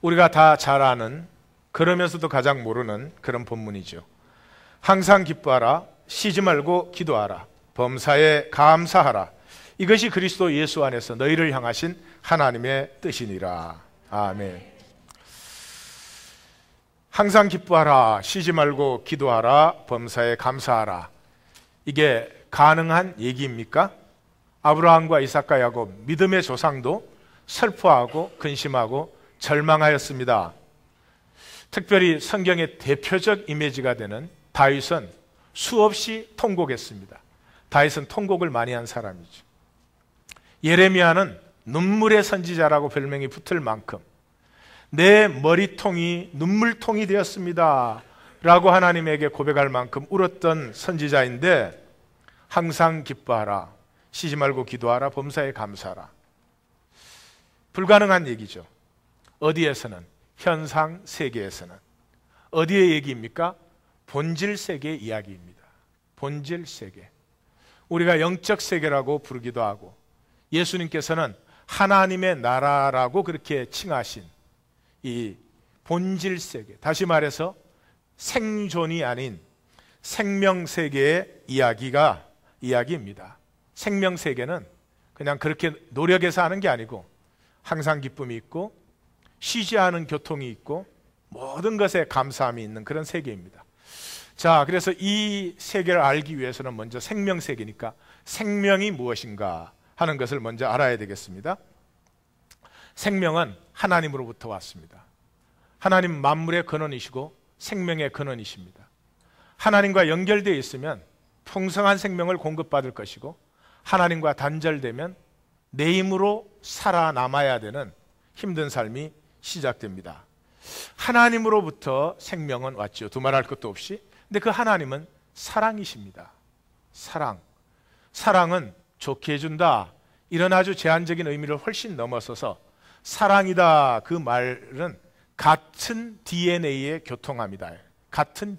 우리가 다 잘 아는, 그러면서도 가장 모르는 그런 본문이죠. 항상 기뻐하라, 쉬지 말고 기도하라, 범사에 감사하라. 이것이 그리스도 예수 안에서 너희를 향하신 하나님의 뜻이니라. 아멘. 항상 기뻐하라, 쉬지 말고 기도하라, 범사에 감사하라. 이게 가능한 얘기입니까? 아브라함과 이삭과 야곱, 믿음의 조상도 슬퍼하고 근심하고 절망하였습니다. 특별히 성경의 대표적 이미지가 되는 다윗은 수없이 통곡했습니다. 다윗은 통곡을 많이 한 사람이죠. 예레미야는 눈물의 선지자라고 별명이 붙을 만큼 내 머리통이 눈물통이 되었습니다 라고 하나님에게 고백할 만큼 울었던 선지자인데, 항상 기뻐하라, 쉬지 말고 기도하라, 범사에 감사하라. 불가능한 얘기죠. 어디에서는? 현상 세계에서는. 어디의 얘기입니까? 본질 세계의 이야기입니다. 본질 세계. 우리가 영적 세계라고 부르기도 하고, 예수님께서는 하나님의 나라라고 그렇게 칭하신 이 본질 세계, 다시 말해서 생존이 아닌 생명 세계의 이야기입니다. 생명 세계는 그냥 그렇게 노력해서 하는 게 아니고 항상 기쁨이 있고 쉬지 않은 교통이 있고 모든 것에 감사함이 있는 그런 세계입니다. 자, 그래서 이 세계를 알기 위해서는 먼저 생명 세계니까 생명이 무엇인가 하는 것을 먼저 알아야 되겠습니다. 생명은 하나님으로부터 왔습니다. 하나님 만물의 근원이시고 생명의 근원이십니다. 하나님과 연결되어 있으면 풍성한 생명을 공급받을 것이고, 하나님과 단절되면 내 힘으로 살아남아야 되는 힘든 삶이 시작됩니다. 하나님으로부터 생명은 왔죠. 두말할 것도 없이. 근데 그 하나님은 사랑이십니다. 사랑은 좋게 해준다, 이런 아주 제한적인 의미를 훨씬 넘어서서 사랑이다, 그 말은 같은 DNA에 교통합니다. 같은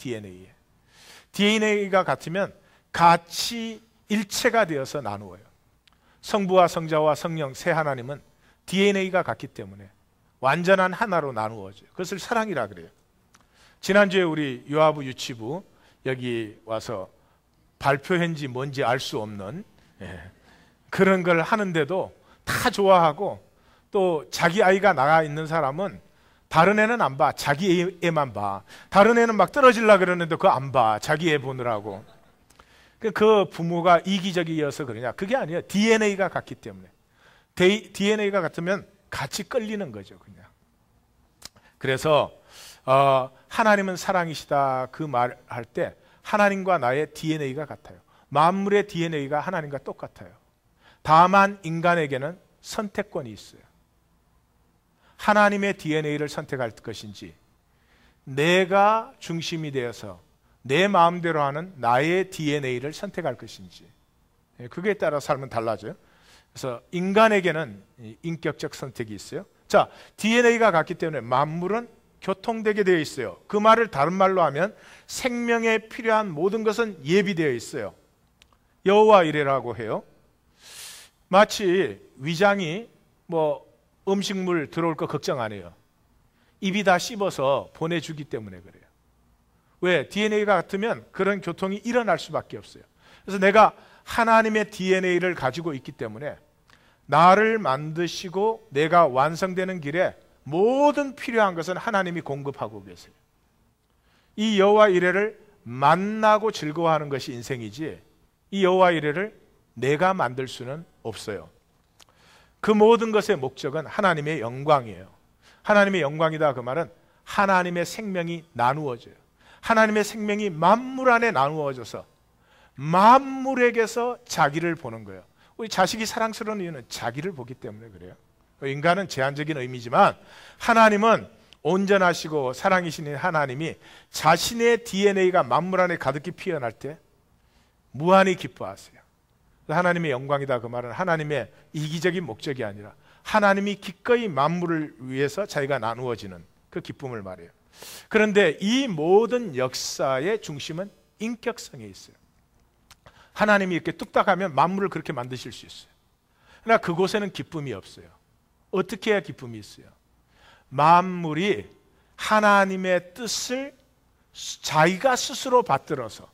DNA가 같으면 같이 일체가 되어서 나누어요. 성부와 성자와 성령 세 하나님은 DNA가 같기 때문에 완전한 하나로 나누어져요. 그것을 사랑이라 그래요. 지난주에 우리 유아부 유치부 여기 와서 발표했는지 뭔지 알 수 없는 그런 걸 하는데도 다 좋아하고, 또 자기 아이가 나가 있는 사람은 다른 애는 안 봐, 자기 애만 봐. 다른 애는 막 떨어지려고 그러는데 그거 안 봐, 자기 애 보느라고. 그 부모가 이기적이어서 그러냐? 그게 아니에요. DNA가 같기 때문에. DNA가 같으면 같이 끌리는 거죠, 그냥. 그래서 하나님은 사랑이시다, 그 말할 때 하나님과 나의 DNA가 같아요. 만물의 DNA가 하나님과 똑같아요. 다만 인간에게는 선택권이 있어요. 하나님의 DNA를 선택할 것인지, 내가 중심이 되어서 내 마음대로 하는 나의 DNA를 선택할 것인지, 그게 따라 삶은 달라져요. 그래서 인간에게는 인격적 선택이 있어요. 자, DNA가 같기 때문에 만물은 교통되게 되어 있어요. 그 말을 다른 말로 하면 생명에 필요한 모든 것은 예비되어 있어요. 여호와 이레라고 해요. 마치 위장이 음식물 들어올 거 걱정 안 해요. 입이 다 씹어서 보내주기 때문에 그래요. 왜? DNA가 같으면 그런 교통이 일어날 수밖에 없어요. 그래서 내가 하나님의 DNA를 가지고 있기 때문에 나를 만드시고 내가 완성되는 길에 모든 필요한 것은 하나님이 공급하고 계세요. 이 여호와 이레를 만나고 즐거워하는 것이 인생이지, 이 여호와 이레를 내가 만들 수는 없어요. 그 모든 것의 목적은 하나님의 영광이에요. 하나님의 영광이다, 그 말은 하나님의 생명이 나누어져요. 하나님의 생명이 만물 안에 나누어져서 만물에게서 자기를 보는 거예요. 우리 자식이 사랑스러운 이유는 자기를 보기 때문에 그래요. 인간은 제한적인 의미지만 하나님은 온전하시고 사랑이신 하나님이 자신의 DNA가 만물 안에 가득히 피어날 때 무한히 기뻐하세요. 하나님의 영광이다, 그 말은 하나님의 이기적인 목적이 아니라 하나님이 기꺼이 만물을 위해서 자기가 나누어지는 그 기쁨을 말해요. 그런데 이 모든 역사의 중심은 인격성에 있어요. 하나님이 이렇게 뚝딱하면 만물을 그렇게 만드실 수 있어요. 그러나 그곳에는 기쁨이 없어요. 어떻게 해야 기쁨이 있어요? 만물이 하나님의 뜻을 자기가 스스로 받들어서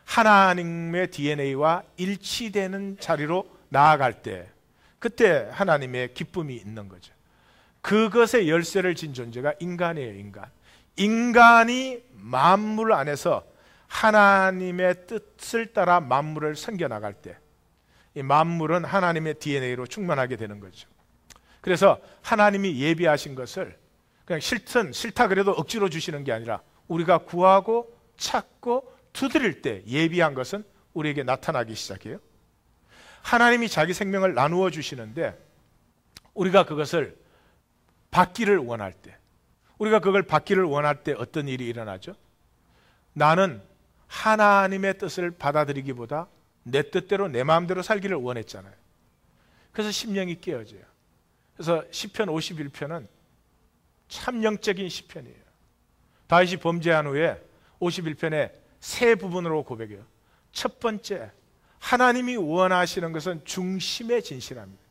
하나님의 DNA와 일치되는 자리로 나아갈 때, 그때 하나님의 기쁨이 있는 거죠. 그것의 열쇠를 진 존재가 인간이에요. 인간이 만물 안에서 하나님의 뜻을 따라 만물을 섬겨나갈 때, 이 만물은 하나님의 DNA로 충만하게 되는 거죠. 그래서 하나님이 예비하신 것을 그냥 싫다 그래도 억지로 주시는 게 아니라 우리가 구하고 찾고 두드릴 때 예비한 것은 우리에게 나타나기 시작해요. 하나님이 자기 생명을 나누어 주시는데 우리가 그것을 받기를 원할 때, 우리가 그걸 받기를 원할 때 어떤 일이 일어나죠? 나는 하나님의 뜻을 받아들이기보다 내 뜻대로 내 마음대로 살기를 원했잖아요. 그래서 심령이 깨어져요. 그래서 시편 51편은 참 영적인 시편이에요. 다윗이 범죄한 후에 51편에 세 부분으로 고백해요. 첫 번째, 하나님이 원하시는 것은 중심의 진실함입니다.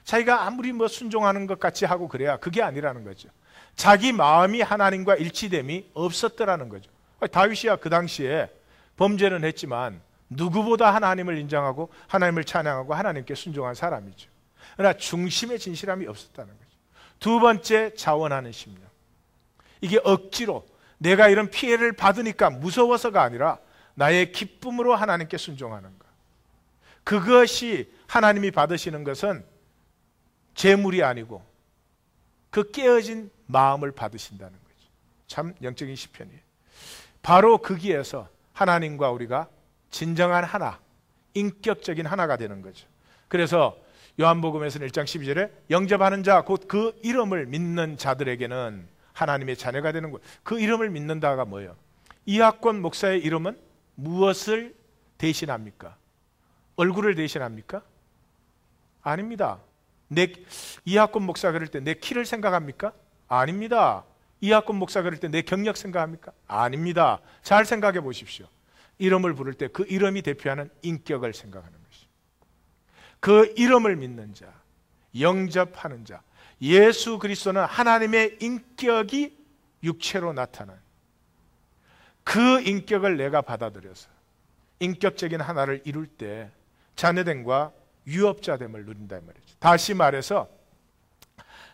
자기가 아무리 순종하는 것 같이 하고 그래야 그게 아니라는 거죠. 자기 마음이 하나님과 일치됨이 없었더라는 거죠. 다윗이야 그 당시에 범죄는 했지만 누구보다 하나님을 인정하고 하나님을 찬양하고 하나님께 순종한 사람이죠. 그러나 중심의 진실함이 없었다는 거죠. 두 번째, 자원하는 심령. 이게 억지로 내가 이런 피해를 받으니까 무서워서가 아니라 나의 기쁨으로 하나님께 순종하는 것. 그것이 하나님이 받으시는 것은 재물이 아니고 그 깨어진 마음을 받으신다는 거죠. 참 영적인 시편이에요. 바로 거기에서 하나님과 우리가 진정한 하나, 인격적인 하나가 되는 거죠. 그래서 요한복음에서는 1장 12절에 영접하는 자, 곧 그 이름을 믿는 자들에게는 하나님의 자녀가 되는 거예요. 그 이름을 믿는다가 뭐예요? 이학권 목사의 이름은 무엇을 대신합니까? 얼굴을 대신합니까? 아닙니다. 이학권 목사 그럴 때 내 키를 생각합니까? 아닙니다. 이학권 목사 그럴 때 내 경력 생각합니까? 아닙니다. 잘 생각해 보십시오. 이름을 부를 때 그 이름이 대표하는 인격을 생각하는 것이죠. 그 이름을 믿는 자, 영접하는 자, 예수 그리스도는 하나님의 인격이 육체로 나타난 그 인격을 내가 받아들여서 인격적인 하나를 이룰 때 자녀됨과 유업자됨을 누린다 이 말이죠. 다시 말해서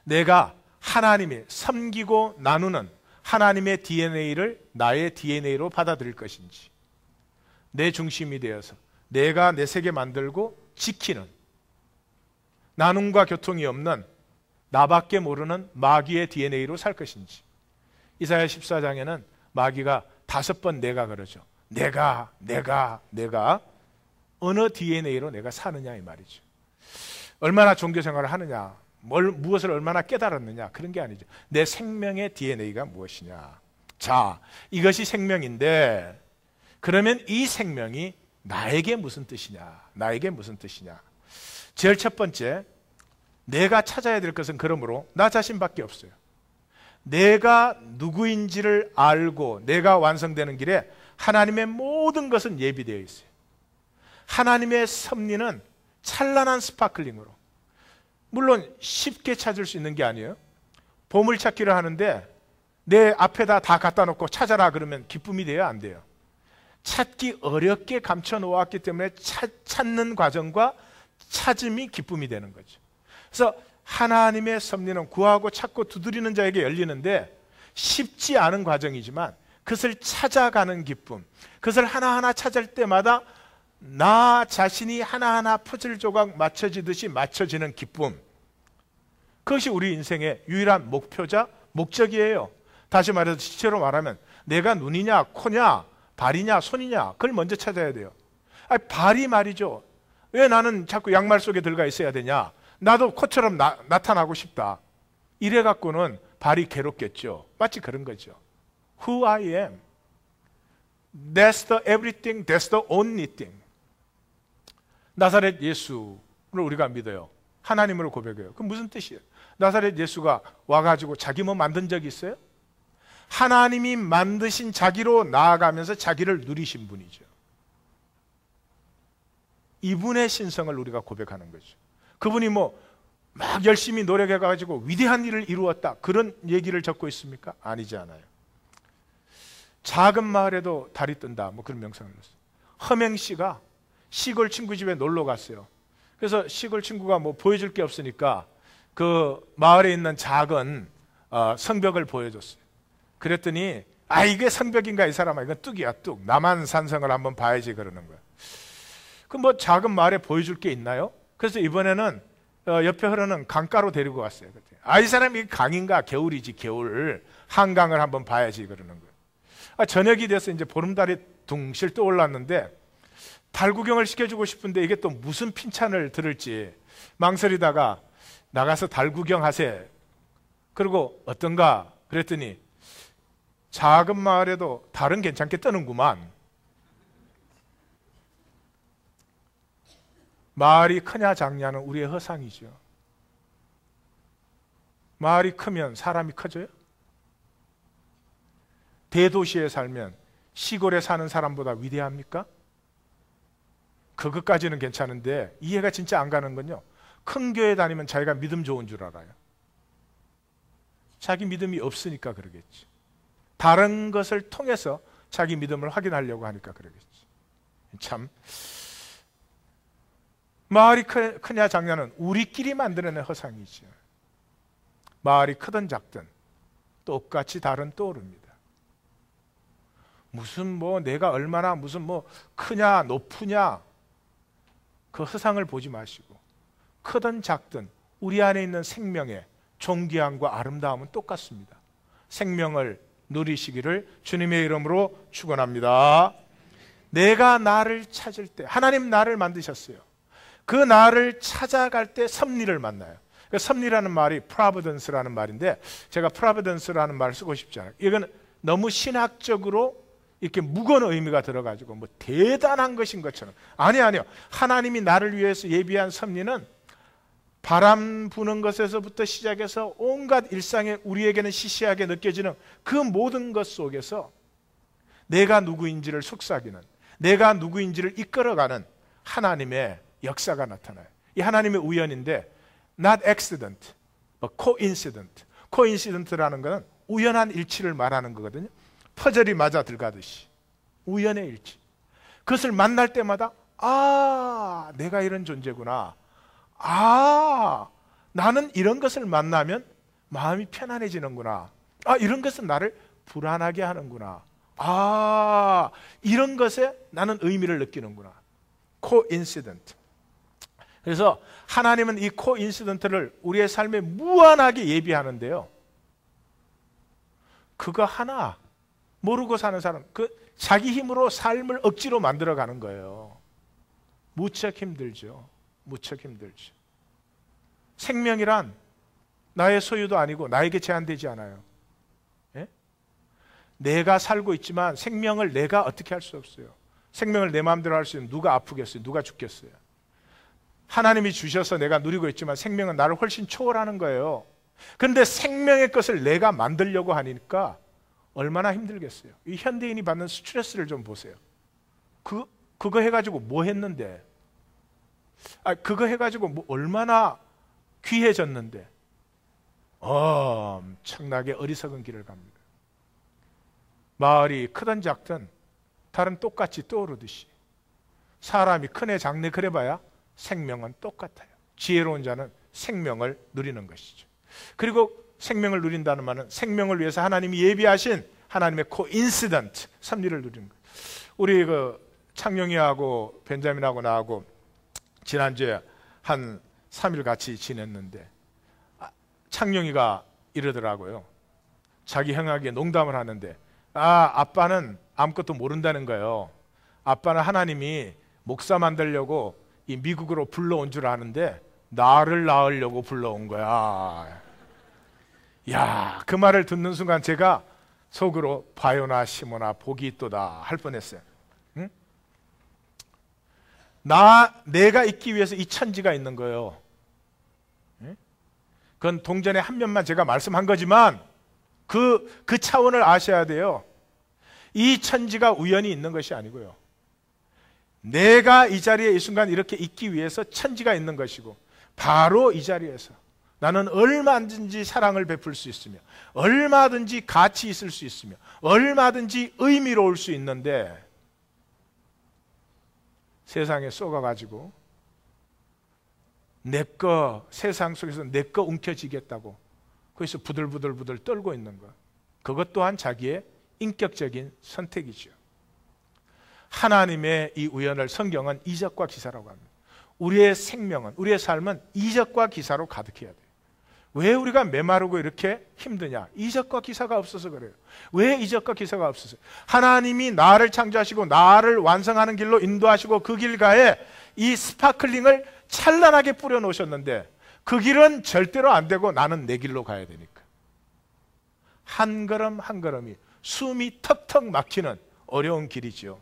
내가 하나님이 섬기고 나누는 하나님의 DNA를 나의 DNA로 받아들일 것인지, 내 중심이 되어서 내가 내 세계 만들고 지키는 나눔과 교통이 없는 나밖에 모르는 마귀의 DNA로 살 것인지. 이사야 14장에는 마귀가 5번 내가 그러죠. 내가 어느 DNA로 내가 사느냐 이 말이죠. 얼마나 종교 생활을 하느냐, 무엇을 얼마나 깨달았느냐, 그런 게 아니죠. 내 생명의 DNA가 무엇이냐. 자, 이것이 생명인데 그러면 이 생명이 나에게 무슨 뜻이냐, 나에게 무슨 뜻이냐. 제일 첫 번째, 내가 찾아야 될 것은 그러므로 나 자신밖에 없어요. 내가 누구인지를 알고 내가 완성되는 길에 하나님의 모든 것은 예비되어 있어요. 하나님의 섭리는 찬란한 스파클링으로, 물론 쉽게 찾을 수 있는 게 아니에요. 보물찾기를 하는데 내 앞에다 다 갖다 놓고 찾아라 그러면 기쁨이 돼요, 안 돼요? 찾기 어렵게 감춰 놓았기 때문에 찾는 과정과 찾음이 기쁨이 되는 거죠. 그래서 하나님의 섭리는 구하고 찾고 두드리는 자에게 열리는데 쉽지 않은 과정이지만 그것을 찾아가는 기쁨, 그것을 하나하나 찾을 때마다 나 자신이 하나하나 퍼즐 조각 맞춰지듯이 맞춰지는 기쁨, 그것이 우리 인생의 유일한 목표자, 목적이에요. 다시 말해서 실제로 말하면 내가 눈이냐 코냐 발이냐 손이냐 그걸 먼저 찾아야 돼요. 발이 말이죠. 왜 나는 자꾸 양말 속에 들어가 있어야 되냐, 나도 코처럼 나타나고 싶다, 이래 갖고는 발이 괴롭겠죠. 마치 그런 거죠. Who I am, that's the everything, that's the only thing. 나사렛 예수를 우리가 믿어요. 하나님으로 고백해요. 그럼 무슨 뜻이에요? 나사렛 예수가 와가지고 자기 뭐 만든 적이 있어요? 하나님이 만드신 자기로 나아가면서 자기를 누리신 분이죠. 이분의 신성을 우리가 고백하는 거죠. 그분이 뭐 막 열심히 노력해가지고 위대한 일을 이루었다, 그런 얘기를 적고 있습니까? 아니지 않아요. 작은 마을에도 달이 뜬다, 뭐 그런 명성을 넣었어요. 허맹 씨가 시골 친구 집에 놀러 갔어요. 그래서 시골 친구가 뭐 보여줄 게 없으니까 그 마을에 있는 작은 성벽을 보여줬어요. 그랬더니 이게 성벽인가 이 사람아, 이건 뚝이야 뚝, 남한산성을 한번 봐야지 그러는 거야. 그 뭐 작은 마을에 보여줄 게 있나요? 그래서 이번에는 옆에 흐르는 강가로 데리고 왔어요. 이 사람이 강인가, 겨울이지 겨울, 한강을 한번 봐야지 그러는 거예요. 저녁이 돼서 이제 보름달이 둥실 떠올랐는데 달 구경을 시켜주고 싶은데 이게 또 무슨 핀찬을 들을지 망설이다가 나가서 달 구경하세. 그리고 어떤가 그랬더니 작은 마을에도 달은 괜찮게 뜨는구만. 마을이 크냐 작냐는 우리의 허상이죠. 마을이 크면 사람이 커져요? 대도시에 살면 시골에 사는 사람보다 위대합니까? 그것까지는 괜찮은데 이해가 진짜 안 가는 건요, 큰 교회 다니면 자기가 믿음 좋은 줄 알아요. 자기 믿음이 없으니까 그러겠지. 다른 것을 통해서 자기 믿음을 확인하려고 하니까 그러겠지. 참, 마을이 크냐 작냐는 우리끼리 만들어낸 허상이죠. 마을이 크든 작든 똑같이 달은 떠오릅니다. 무슨 뭐 내가 얼마나 무슨 뭐 크냐 높으냐, 그 허상을 보지 마시고 크든 작든 우리 안에 있는 생명의 존귀함과 아름다움은 똑같습니다. 생명을 누리시기를 주님의 이름으로 축원합니다. 내가 나를 찾을 때, 하나님 나를 만드셨어요. 그 나를 찾아갈 때 섭리를 만나요. 섭리라는 말이 providence라는 말인데 제가 providence라는 말을 쓰고 싶지 않아요. 이건 너무 신학적으로 이렇게 무거운 의미가 들어가지고 뭐 대단한 것인 것처럼, 아니요. 하나님이 나를 위해서 예비한 섭리는 바람 부는 것에서부터 시작해서 온갖 일상에 우리에게는 시시하게 느껴지는 그 모든 것 속에서 내가 누구인지를 속삭이는, 내가 누구인지를 이끌어가는 하나님의 역사가 나타나요. 이 하나님의 우연인데 not accident, but coincident. coincident라는 것은 우연한 일치를 말하는 거거든요. 퍼즐이 맞아 들어가듯이 우연의 일치. 그것을 만날 때마다 내가 이런 존재구나. 나는 이런 것을 만나면 마음이 편안해지는구나. 이런 것은 나를 불안하게 하는구나. 이런 것에 나는 의미를 느끼는구나. coincident. 그래서 하나님은 이 coinciden트를 우리의 삶에 무한하게 예비하는데요, 그거 하나 모르고 사는 사람, 자기 힘으로 삶을 억지로 만들어가는 거예요. 무척 힘들죠. 무척 힘들죠. 생명이란 나의 소유도 아니고 나에게 제한되지 않아요. 예? 내가 살고 있지만 생명을 내가 어떻게 할 수 없어요. 생명을 내 마음대로 할 수 있는, 누가 아프겠어요? 누가 죽겠어요? 하나님이 주셔서 내가 누리고 있지만 생명은 나를 훨씬 초월하는 거예요. 그런데 생명의 것을 내가 만들려고 하니까 얼마나 힘들겠어요. 이 현대인이 받는 스트레스를 좀 보세요. 그거 해가지고 뭐 했는데, 그거 해가지고 뭐 얼마나 귀해졌는데 엄청나게 어리석은 길을 갑니다. 마을이 크든 작든 달은 똑같이 떠오르듯이 사람이 크네 작네 그래봐야 생명은 똑같아요. 지혜로운 자는 생명을 누리는 것이죠. 그리고 생명을 누린다는 말은 생명을 위해서 하나님이 예비하신 하나님의 코인시던트, 섭리를 누리는 거예요. 우리 창룡이하고 벤자민하고 나하고 지난주에 한 3일 같이 지냈는데 창룡이가 이러더라고요. 자기 형에게 농담을 하는데 아빠는 아무것도 모른다는 거예요. 아빠는 하나님이 목사 만들려고 이 미국으로 불러온 줄 아는데 나를 낳으려고 불러온 거야. 야, 그 말을 듣는 순간 제가 속으로 바요나 시모나 복이 있도다 할 뻔했어요. 응? 내가 있기 위해서 이 천지가 있는 거예요. 응? 그건 동전의 한 면만 제가 말씀한 거지만 그 차원을 아셔야 돼요. 이 천지가 우연히 있는 것이 아니고요, 내가 이 자리에 이 순간 이렇게 있기 위해서 천지가 있는 것이고, 바로 이 자리에서 나는 얼마든지 사랑을 베풀 수 있으며 얼마든지 가치 있을 수 있으며 얼마든지 의미로울 수 있는데 세상에 쏘가가지고 내꺼 세상 속에서 내꺼 움켜쥐겠다고 거기서 부들부들 떨고 있는 것, 그것 또한 자기의 인격적인 선택이죠. 하나님의 이 우연을 성경은 이적과 기사라고 합니다. 우리의 생명은, 우리의 삶은 이적과 기사로 가득해야 돼요. 왜 우리가 메마르고 이렇게 힘드냐? 이적과 기사가 없어서 그래요. 왜 이적과 기사가 없어서? 하나님이 나를 창조하시고 나를 완성하는 길로 인도하시고 그 길가에 이 스파클링을 찬란하게 뿌려 놓으셨는데 그 길은 절대로 안 되고 나는 내 길로 가야 되니까. 한 걸음 한 걸음이 숨이 턱턱 막히는 어려운 길이지요.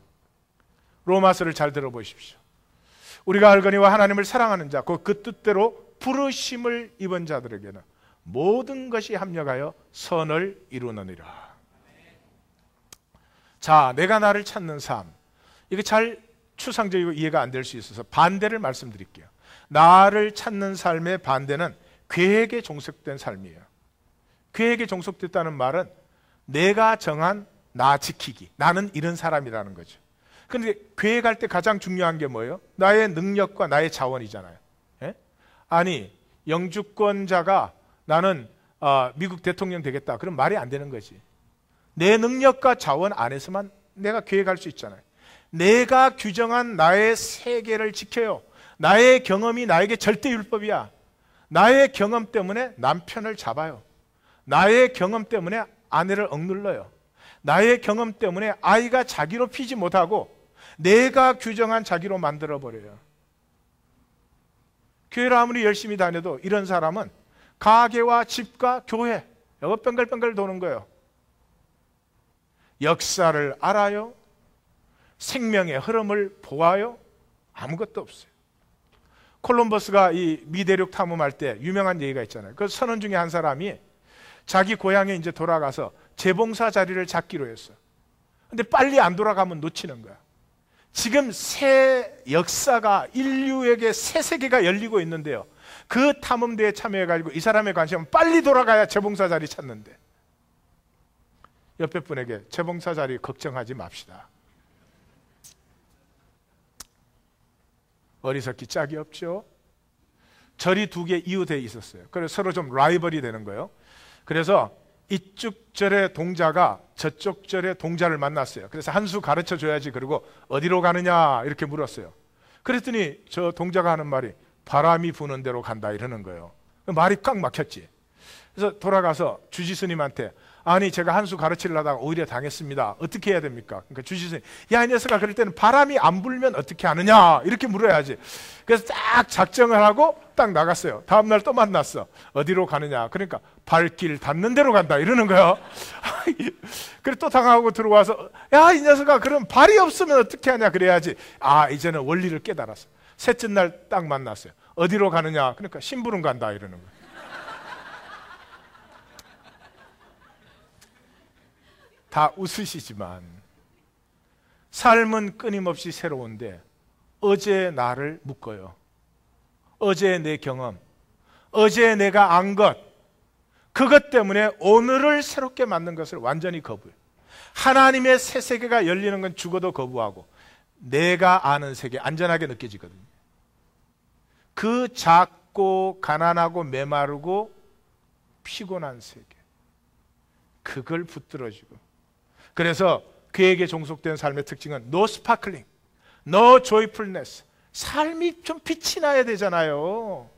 로마서를 잘 들어보십시오. 우리가 알거니와 하나님을 사랑하는 자, 그 뜻대로 부르심을 입은 자들에게는 모든 것이 합력하여 선을 이루느니라. 자, 내가 나를 찾는 삶, 이게 잘 추상적이고 이해가 안 될 수 있어서 반대를 말씀드릴게요. 나를 찾는 삶의 반대는 계획에 종속된 삶이에요. 계획에 종속됐다는 말은 내가 정한 나 지키기, 나는 이런 사람이라는 거죠. 그런데 계획할 때 가장 중요한 게 뭐예요? 나의 능력과 나의 자원이잖아요. 예? 아니, 영주권자가 나는 미국 대통령 되겠다, 그럼 말이 안 되는 거지. 내 능력과 자원 안에서만 내가 계획할 수 있잖아요. 내가 규정한 나의 세계를 지켜요. 나의 경험이 나에게 절대 율법이야. 나의 경험 때문에 남편을 잡아요. 나의 경험 때문에 아내를 억눌러요. 나의 경험 때문에 아이가 자기로 피지 못하고 내가 규정한 자기로 만들어버려요. 교회를 아무리 열심히 다녀도 이런 사람은 가게와 집과 교회, 이거 뺑글뺑글 도는 거예요. 역사를 알아요? 생명의 흐름을 보아요? 아무것도 없어요. 콜럼버스가 이 미대륙 탐험할 때 유명한 얘기가 있잖아요. 그 선원 중에 한 사람이 자기 고향에 이제 돌아가서 재봉사 자리를 잡기로 했어. 근데 빨리 안 돌아가면 놓치는 거야. 지금 새 역사가, 인류에게 새 세계가 열리고 있는데요, 그 탐험대에 참여해가지고 이 사람의 관심은 빨리 돌아가야 재봉사 자리 찾는데, 옆에 분에게 재봉사 자리 걱정하지 맙시다. 어리석기 짝이 없죠. 절이 두 개 이웃에 있었어요. 그래서 서로 좀 라이벌이 되는 거예요. 그래서 이쪽 절의 동자가 저쪽 절의 동자를 만났어요. 그래서 한 수 가르쳐 줘야지, 그리고 어디로 가느냐 이렇게 물었어요. 그랬더니 저 동자가 하는 말이 바람이 부는 대로 간다 이러는 거예요. 말이 꽉 막혔지. 그래서 돌아가서 주지스님한테, 아니 제가 한 수 가르치려다가 오히려 당했습니다. 어떻게 해야 됩니까? 그러니까 주지스님, 야, 이 녀석아, 그럴 때는 바람이 안 불면 어떻게 하느냐 이렇게 물어야지. 그래서 딱 작정을 하고 딱 나갔어요. 다음날 또 만났어. 어디로 가느냐? 그러니까 발길 닿는 대로 간다 이러는 거예요. 그래 또 당하고 들어와서, 야, 이 녀석아, 그럼 발이 없으면 어떻게 하냐 그래야지. 아, 이제는 원리를 깨달았어. 셋째 날 딱 만났어요. 어디로 가느냐? 그러니까 심부름 간다 이러는 거예요. 다 웃으시지만 삶은 끊임없이 새로운데 어제 나를 묶어요. 어제 내 경험, 어제 내가 안 것, 그것 때문에 오늘을 새롭게 만든 것을 완전히 거부해요. 하나님의 새 세계가 열리는 건 죽어도 거부하고 내가 아는 세계, 안전하게 느껴지거든요. 그 작고 가난하고 메마르고 피곤한 세계, 그걸 붙들어주고. 그래서 그에게 종속된 삶의 특징은 no sparkling, no joyfulness. 삶이 좀 빛이 나야 되잖아요.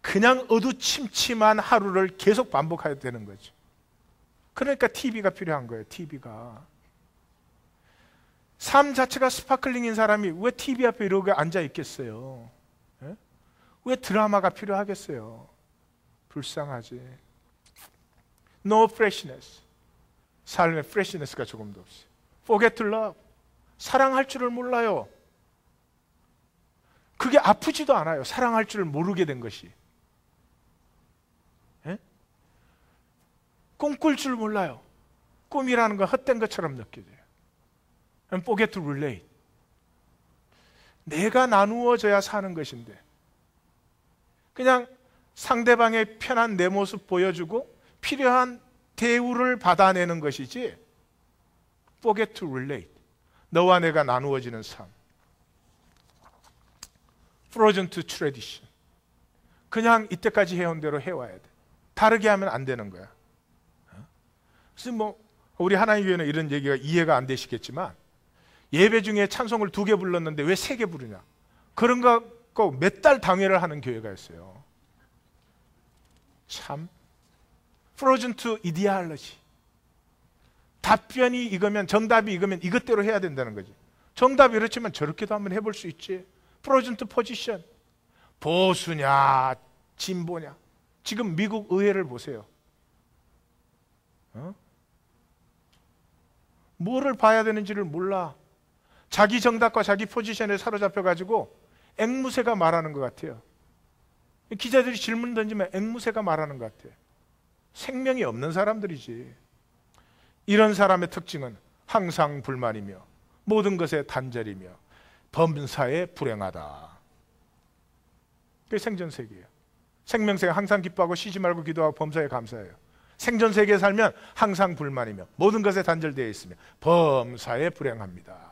그냥 어두침침한 하루를 계속 반복해야 되는 거죠. 그러니까 TV가 필요한 거예요. TV가. 삶 자체가 스파클링인 사람이 왜 TV 앞에 이러고 앉아 있겠어요? 예? 왜 드라마가 필요하겠어요? 불쌍하지. No freshness. 삶의 프레시네스가 조금도 없어요. Forget to love. 사랑할 줄을 몰라요. 그게 아프지도 않아요. 사랑할 줄을 모르게 된 것이. 예? 꿈꿀 줄 몰라요. 꿈이라는 건 헛된 것처럼 느껴져요. And forget to relate. 내가 나누어져야 사는 것인데 그냥 상대방의 편한 내 모습 보여주고 필요한 대우를 받아내는 것이지, forget to relate, 너와 내가 나누어지는 삶, frozen to tradition, 그냥 이때까지 해온 대로 해와야 돼. 다르게 하면 안 되는 거야. 그래서 우리 하나님 교회는 이런 얘기가 이해가 안 되시겠지만, 예배 중에 찬송을 2개 불렀는데 왜 3개 부르냐, 그런 거 몇 달 당회를 하는 교회가 있어요. 참 frozen to ideology, 답변이 이거면, 정답이 이거면 이것대로 해야 된다는 거지. 정답이 이렇지만 저렇게도 한번 해볼 수 있지. frozen to position, 보수냐 진보냐. 지금 미국 의회를 보세요. 뭐를 봐야 되는지를 몰라. 자기 정답과 자기 포지션에 사로잡혀가지고 앵무새가 말하는 것 같아요. 기자들이 질문 던지면 앵무새가 말하는 것 같아요. 생명이 없는 사람들이지. 이런 사람의 특징은 항상 불만이며 모든 것에 단절이며 범사에 불행하다. 그게 생존세계예요. 생명세계 항상 기뻐하고 쉬지 말고 기도하고 범사에 감사해요. 생존세계에 살면 항상 불만이며 모든 것에 단절되어 있으며 범사에 불행합니다.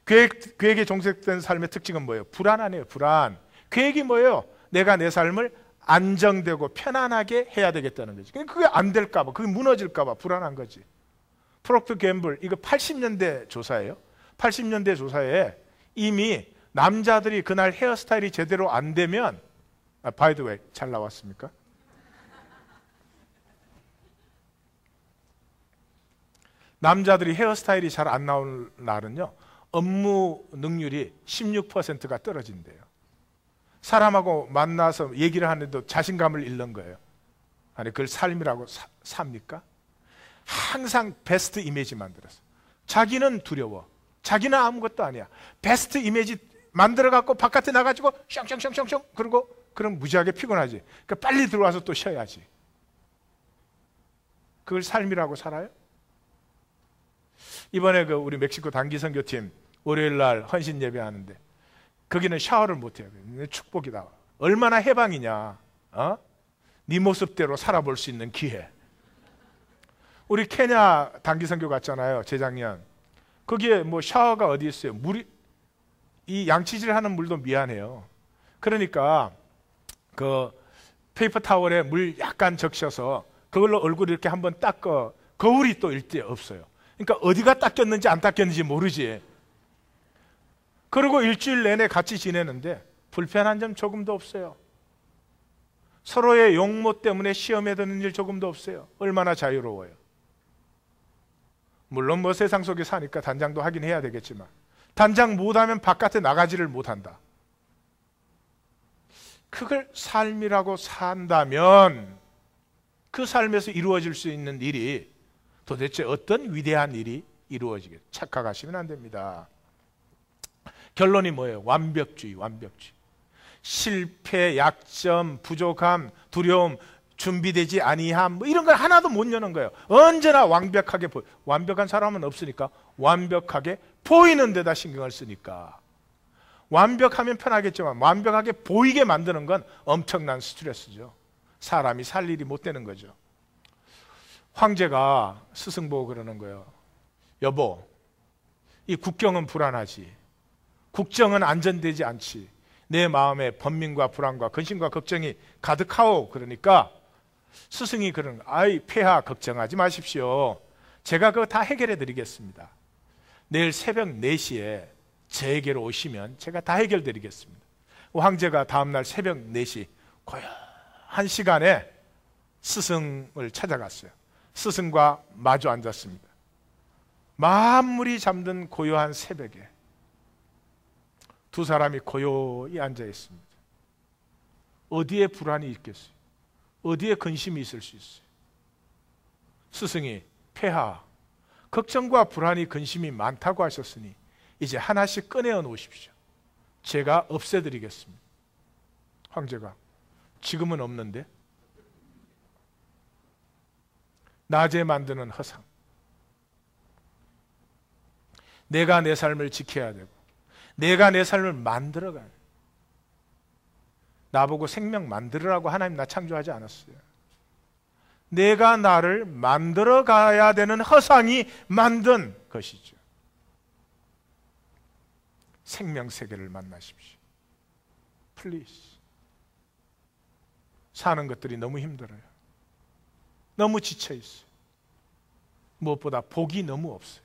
계획에 종색된 삶의 특징은 뭐예요? 불안하네요. 불안. 계획이 뭐예요? 내가 내 삶을 안정되고 편안하게 해야 되겠다는 거지. 그게 안 될까 봐, 그게 무너질까 봐 불안한 거지. 프록터 갬블, 이거 80년대 조사예요. 80년대 조사에 이미 남자들이 그날 헤어스타일이 제대로 안 되면, by the way, 잘 나왔습니까? 남자들이 헤어스타일이 잘 안 나오는 날은요, 업무 능률이 16%가 떨어진대요. 사람하고 만나서 얘기를 하는데도 자신감을 잃는 거예요. 아니, 그걸 삶이라고 삽니까? 항상 베스트 이미지 만들었어. 자기는 두려워. 자기는 아무것도 아니야. 베스트 이미지 만들어갖고 바깥에 나가지고 숑숑숑숑 그러고, 그럼 무지하게 피곤하지. 그러니까 빨리 들어와서 또 쉬어야지. 그걸 삶이라고 살아요? 이번에 우리 멕시코 단기 선교팀 월요일 날 헌신 예배하는데 거기는 샤워를 못해요. 축복이다. 얼마나 해방이냐. 네 모습대로 살아볼 수 있는 기회. 우리 케냐 단기 선교 갔잖아요, 재작년. 거기에 샤워가 어디 있어요? 이 양치질 하는 물도 미안해요. 그러니까 그 페이퍼 타월에 물 약간 적셔서 그걸로 얼굴 이렇게 한번 닦어. 거울이 또 일대 없어요. 그러니까 어디가 닦였는지 안 닦였는지 모르지. 그리고 일주일 내내 같이 지내는데 불편한 점 조금도 없어요. 서로의 용모 때문에 시험에 드는 일 조금도 없어요. 얼마나 자유로워요. 물론 세상 속에 사니까 단장도 하긴 해야 되겠지만, 단장 못하면 바깥에 나가지를 못한다. 그걸 삶이라고 산다면 그 삶에서 이루어질 수 있는 일이 도대체 어떤 위대한 일이 이루어지겠어요? 착각하시면 안 됩니다. 결론이 뭐예요? 완벽주의, 완벽주의. 실패, 약점, 부족함, 두려움, 준비되지 아니함, 이런 걸 하나도 못 여는 거예요. 언제나 완벽하게 완벽한 사람은 없으니까 완벽하게 보이는 데다 신경을 쓰니까. 완벽하면 편하겠지만 완벽하게 보이게 만드는 건 엄청난 스트레스죠. 사람이 살 일이 못 되는 거죠. 황제가 스승 보고 그러는 거예요. 여보, 이 국경은 불안하지. 국정은 안전되지 않지. 내 마음에 번민과 불안과 근심과 걱정이 가득하오. 그러니까 스승이 그러는 거예요. 아이 폐하 걱정하지 마십시오. 제가 그거 다 해결해 드리겠습니다. 내일 새벽 4시에 저에게로 오시면 제가 다 해결 드리겠습니다. 황제가 다음날 새벽 4시 고요한 시간에 스승을 찾아갔어요. 스승과 마주 앉았습니다. 만물이 잠든 고요한 새벽에 두 사람이 고요히 앉아 있습니다. 어디에 불안이 있겠어요? 어디에 근심이 있을 수 있어요? 스승이 폐하, 걱정과 불안이 근심이 많다고 하셨으니 이제 하나씩 꺼내어 놓으십시오. 제가 없애드리겠습니다. 황제가 지금은 없는데? 낮에 만드는 허상. 내가 내 삶을 지켜야 되고 내가 내 삶을 만들어가야 돼. 나보고 생명 만들으라고 하나님 나 창조하지 않았어요. 내가 나를 만들어 가야 되는 허상이 만든 것이죠. 생명 세계를 만나십시오. 플리즈. 사는 것들이 너무 힘들어요. 너무 지쳐 있어요. 무엇보다 복이 너무 없어요.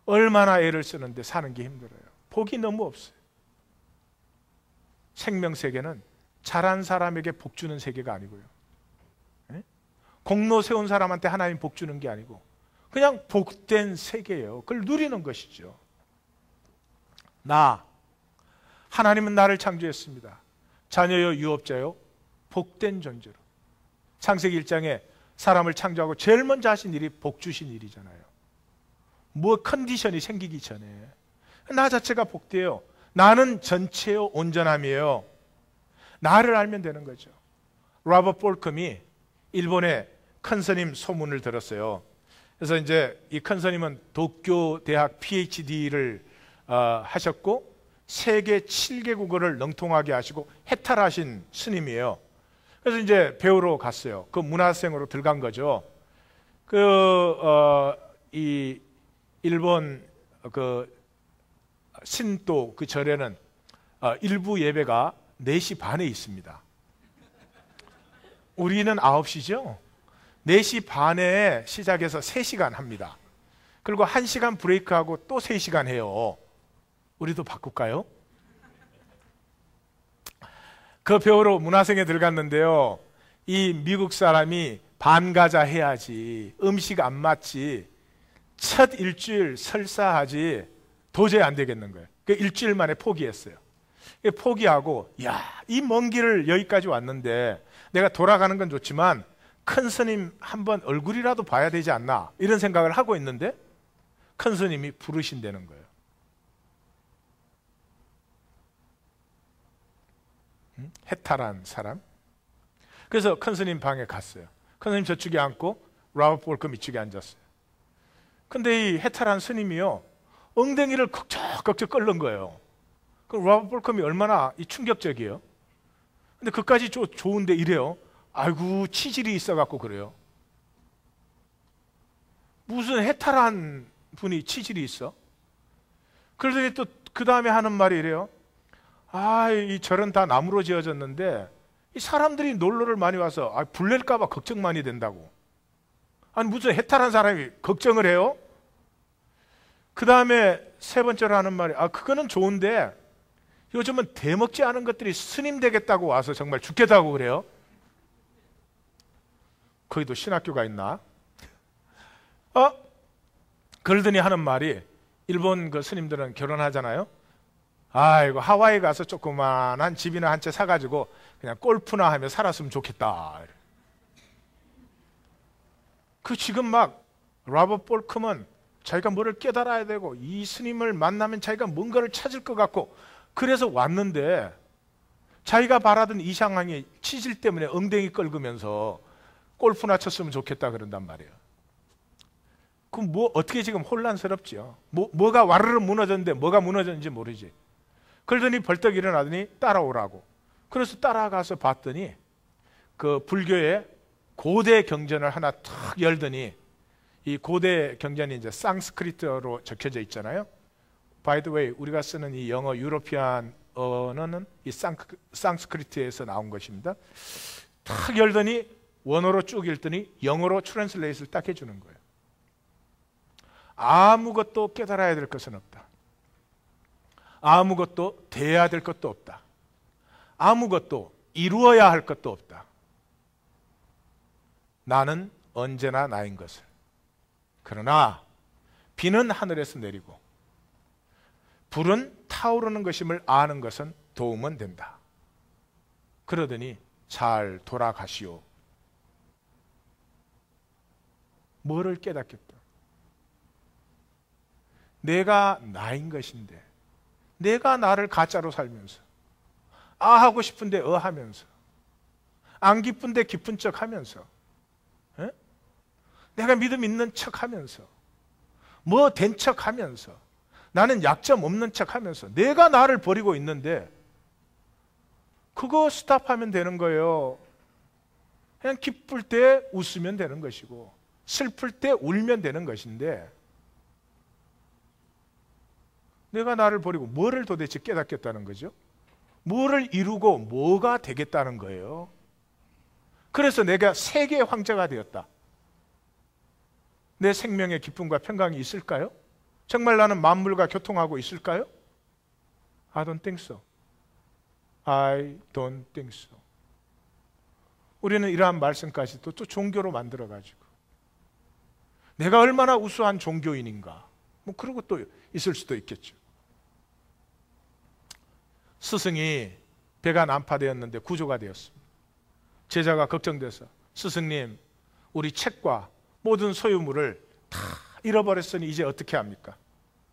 얼마나 애를 쓰는데 사는 게 힘들어요. 복이 너무 없어요. 생명 세계는 잘한 사람에게 복 주는 세계가 아니고요. 네? 공로 세운 사람한테 하나님 복 주는 게 아니고 그냥 복된 세계예요. 그걸 누리는 것이죠. 하나님은 나를 창조했습니다. 자녀요 유업자요 복된 존재로. 창세기 1장에 사람을 창조하고 제일 먼저 하신 일이 복 주신 일이잖아요. 뭐 컨디션이 생기기 전에 나 자체가 복돼요. 나는 전체요 온전함이에요. 나를 알면 되는 거죠. 로버트 볼컴이 일본의 큰 스님 소문을 들었어요. 그래서 이제 이 큰 스님은 도쿄 대학 PhD를 하셨고 세계 7개국어를 능통하게 하시고 해탈하신 스님이에요. 그래서 이제 배우러 갔어요. 그 문화생으로 들어간 거죠. 이 일본 신도 그 절에는 일부 예배가 4시 반에 있습니다. 우리는 9시죠. 4시 반에 시작해서 3시간 합니다. 그리고 1시간 브레이크하고 또 3시간 해요. 우리도 바꿀까요? 그 배우로 문화생에 들어갔는데요. 이 미국 사람이 반가자 해야지, 음식 안 맞지, 첫 일주일 설사하지 도저히 안 되겠는 거예요. 그 일주일 만에 포기했어요. 포기하고 이 먼 길을 여기까지 왔는데 내가 돌아가는 건 좋지만 큰 스님 한번 얼굴이라도 봐야 되지 않나 이런 생각을 하고 있는데 큰 스님이 부르신다는 거예요. 해탈한 사람. 그래서 큰 스님 방에 갔어요. 큰 스님 저쪽에 앉고 로버트 볼컴 이쪽에 앉았어요. 근데 이 해탈한 스님이요 엉덩이를 걱적걱적 끓는 거예요. 그럼 로버트 볼컴이 얼마나 충격적이에요. 근데 그까지 좋은데 이래요. 아이고 치질이 있어갖고 그래요. 무슨 해탈한 분이 치질이 있어? 그러더니 또 그 다음에 하는 말이 이래요. 이 절은 다 나무로 지어졌는데 이 사람들이 놀러를 많이 와서 불 낼까봐 걱정 많이 된다고. 아니 무슨 해탈한 사람이 걱정을 해요? 그 다음에 세 번째로 하는 말이 그거는 좋은데 요즘은 대먹지 않은 것들이 스님 되겠다고 와서 정말 죽겠다고 그래요. 거기도 신학교가 있나? 그러더니 하는 말이 일본 그 스님들은 결혼하잖아요. 이거 하와이 가서 조그만한 집이나 한 채 사가지고 그냥 골프나 하며 살았으면 좋겠다. 지금 막 로버트 볼컴은 자기가 뭐를 깨달아야 되고 이 스님을 만나면 자기가 뭔가를 찾을 것 같고 그래서 왔는데 자기가 바라던 이 상황이 치질 때문에 엉덩이 긁으면서 골프나 쳤으면 좋겠다 그런단 말이에요. 그럼 어떻게 지금 혼란스럽지요? 뭐가 와르르 무너졌는데 뭐가 무너졌는지 모르지. 그러더니 벌떡 일어나더니 따라오라고. 그래서 따라가서 봤더니 그 불교의 고대 경전을 하나 탁 열더니 이 고대 경전이 이제 상스크리트어로 적혀져 있잖아요. By the way, 우리가 쓰는 이 영어 유로피안 언어는 이 상스크리트에서 나온 것입니다. 탁 열더니 원어로 쭉 읽더니 영어로 트랜슬레이트를 딱 해주는 거예요. 아무것도 깨달아야 될 것은 없다. 아무것도 돼야 될 것도 없다. 아무것도 이루어야 할 것도 없다. 나는 언제나 나인 것을. 그러나 비는 하늘에서 내리고 불은 타오르는 것임을 아는 것은 도움은 된다. 그러더니 잘 돌아가시오. 뭐를 깨닫겠다. 내가 나인 것인데 내가 나를 가짜로 살면서 하고 싶은데 하면서 안 기쁜데 기쁜 척 하면서 내가 믿음 있는 척 하면서 뭐 된 척 하면서 나는 약점 없는 척 하면서 내가 나를 버리고 있는데 그거 스탑하면 되는 거예요. 그냥 기쁠 때 웃으면 되는 것이고 슬플 때 울면 되는 것인데, 내가 나를 버리고 뭐를 도대체 깨닫겠다는 거죠? 뭐를 이루고 뭐가 되겠다는 거예요. 그래서 내가 세계의 황제가 되었다. 내 생명의 기쁨과 평강이 있을까요? 정말 나는 만물과 교통하고 있을까요? I don't think so. I don't think so. 우리는 이러한 말씀까지도 또 종교로 만들어가지고 내가 얼마나 우수한 종교인인가, 뭐 그러고 또 있을 수도 있겠죠. 스승이 배가 난파되었는데 구조가 되었습니다. 제자가 걱정돼서, 스승님, 우리 책과 모든 소유물을 다 잃어버렸으니 이제 어떻게 합니까?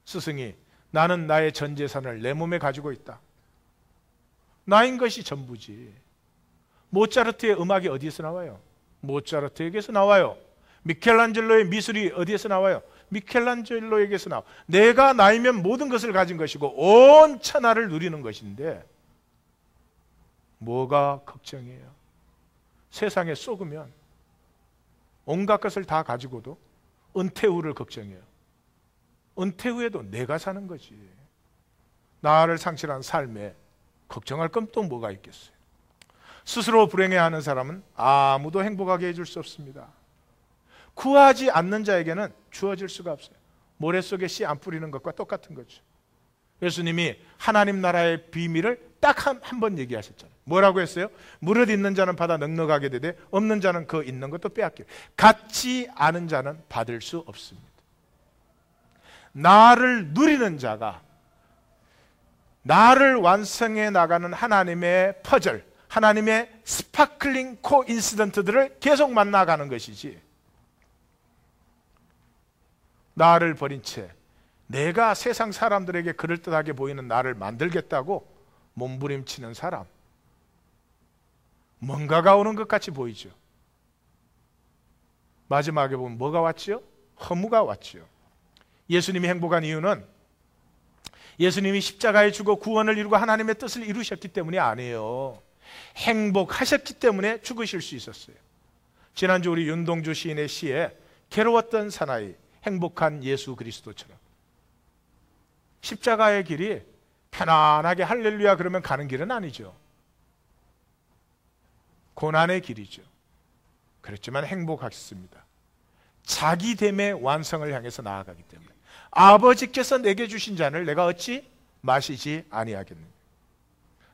스승이, 나는 나의 전 재산을 내 몸에 가지고 있다. 나인 것이 전부지. 모차르트의 음악이 어디에서 나와요? 모차르트에게서 나와요. 미켈란젤로의 미술이 어디에서 나와요? 미켈란젤로에게서 나와. 내가 나이면 모든 것을 가진 것이고 온 천하를 누리는 것인데 뭐가 걱정이에요? 세상에 쏘으면 온갖 것을 다 가지고도 은퇴 후를 걱정해요. 은퇴 후에도 내가 사는 거지. 나를 상실한 삶에 걱정할 건 또 뭐가 있겠어요? 스스로 불행해하는 사람은 아무도 행복하게 해줄 수 없습니다. 구하지 않는 자에게는 주어질 수가 없어요. 모래 속에 씨 안 뿌리는 것과 똑같은 거죠. 예수님이 하나님 나라의 비밀을 딱 한 번 얘기하셨잖아요. 뭐라고 했어요? 무릇 있는 자는 받아 넉넉하게 되되 없는 자는 그 있는 것도 빼앗기고, 갖지 않은 자는 받을 수 없습니다. 나를 누리는 자가 나를 완성해 나가는 하나님의 퍼즐, 하나님의 스파클링 코인시던트들을 계속 만나가는 것이지, 나를 버린 채 내가 세상 사람들에게 그럴듯하게 보이는 나를 만들겠다고 몸부림치는 사람, 뭔가가 오는 것 같이 보이죠. 마지막에 보면 뭐가 왔지요? 허무가 왔지요. 예수님이 행복한 이유는 예수님이 십자가에 죽어 구원을 이루고 하나님의 뜻을 이루셨기 때문이 아니에요. 행복하셨기 때문에 죽으실 수 있었어요. 지난주 우리 윤동주 시인의 시에 괴로웠던 사나이, 행복한 예수 그리스도처럼 십자가의 길이 편안하게 할렐루야 그러면 가는 길은 아니죠. 고난의 길이죠. 그렇지만 행복하셨습니다. 자기됨의 완성을 향해서 나아가기 때문에 아버지께서 내게 주신 잔을 내가 어찌 마시지 아니하겠느냐.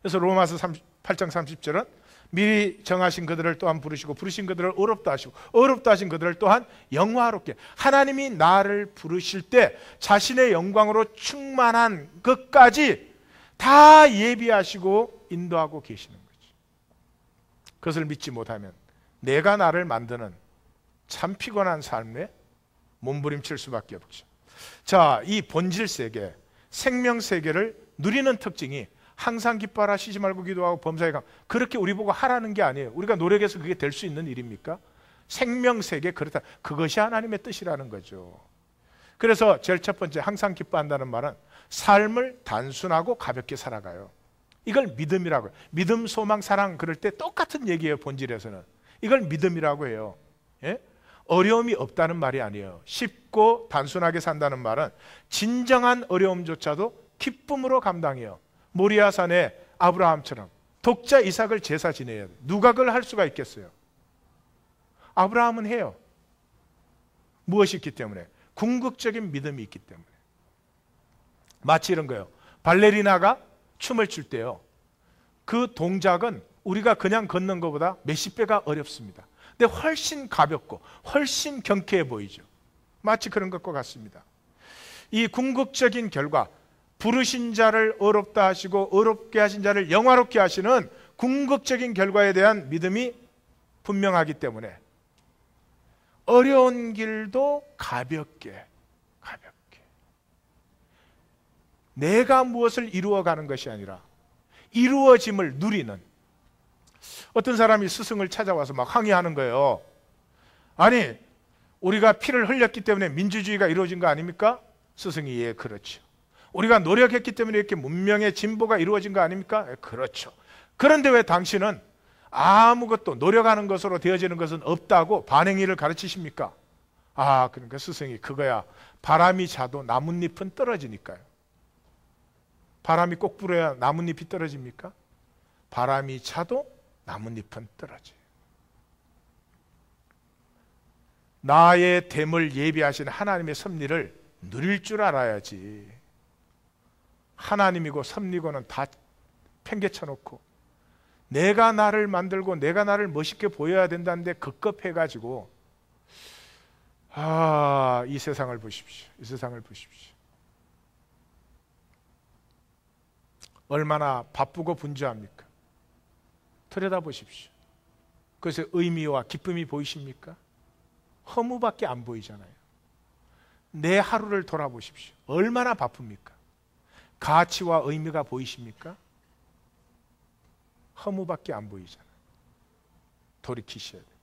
그래서 로마서 8장 30절은 미리 정하신 그들을 또한 부르시고 부르신 그들을 어렵다 하시고 어렵다 하신 그들을 또한 영화롭게, 하나님이 나를 부르실 때 자신의 영광으로 충만한 것까지 다 예비하시고 인도하고 계시는 거죠. 그것을 믿지 못하면 내가 나를 만드는 참 피곤한 삶에 몸부림칠 수밖에 없죠. 자, 이 본질 세계, 생명 세계를 누리는 특징이 항상 기뻐하라, 쉬지 말고 기도하고 범사에 강, 그렇게 우리 보고 하라는 게 아니에요. 우리가 노력해서 그게 될 수 있는 일입니까? 생명 세계, 그렇다, 그것이 하나님의 뜻이라는 거죠. 그래서 제일 첫 번째, 항상 기뻐한다는 말은 삶을 단순하고 가볍게 살아가요. 이걸 믿음이라고 해요. 믿음, 소망, 사랑, 그럴 때 똑같은 얘기예요. 본질에서는 이걸 믿음이라고 해요. 예? 어려움이 없다는 말이 아니에요. 쉽고 단순하게 산다는 말은 진정한 어려움조차도 기쁨으로 감당해요. 모리아산의 아브라함처럼 독자 이삭을 제사 지내야 돼요. 누가 그걸 할 수가 있겠어요? 아브라함은 해요. 무엇이 있기 때문에? 궁극적인 믿음이 있기 때문에. 마치 이런 거예요. 발레리나가 춤을 출 때요, 그 동작은 우리가 그냥 걷는 것보다 몇십 배가 어렵습니다. 근데 훨씬 가볍고 훨씬 경쾌해 보이죠. 마치 그런 것과 같습니다. 이 궁극적인 결과, 부르신 자를 어렵다 하시고 어렵게 하신 자를 영화롭게 하시는 궁극적인 결과에 대한 믿음이 분명하기 때문에 어려운 길도 가볍게 내가 무엇을 이루어가는 것이 아니라 이루어짐을 누리는. 어떤 사람이 스승을 찾아와서 막 항의하는 거예요. 아니, 우리가 피를 흘렸기 때문에 민주주의가 이루어진 거 아닙니까? 스승이, 예, 그렇죠. 우리가 노력했기 때문에 이렇게 문명의 진보가 이루어진 거 아닙니까? 예, 그렇죠. 그런데 왜 당신은 아무것도 노력하는 것으로 되어지는 것은 없다고 반행일을 가르치십니까? 그러니까 스승이 그거야. 바람이 차도 나뭇잎은 떨어지니까요. 바람이 꼭 불어야 나뭇잎이 떨어집니까? 바람이 차도 나뭇잎은 떨어져요. 나의 됨을 예비하신 하나님의 섭리를 누릴 줄 알아야지. 하나님이고 섭리고는 다 팽개쳐놓고 내가 나를 만들고 내가 나를 멋있게 보여야 된다는데 급급해가지고 이 세상을 보십시오. 이 세상을 보십시오. 얼마나 바쁘고 분주합니까? 들여다보십시오. 그래서 의미와 기쁨이 보이십니까? 허무밖에 안 보이잖아요. 내 하루를 돌아보십시오. 얼마나 바쁩니까? 가치와 의미가 보이십니까? 허무밖에 안 보이잖아요. 돌이키셔야 돼요.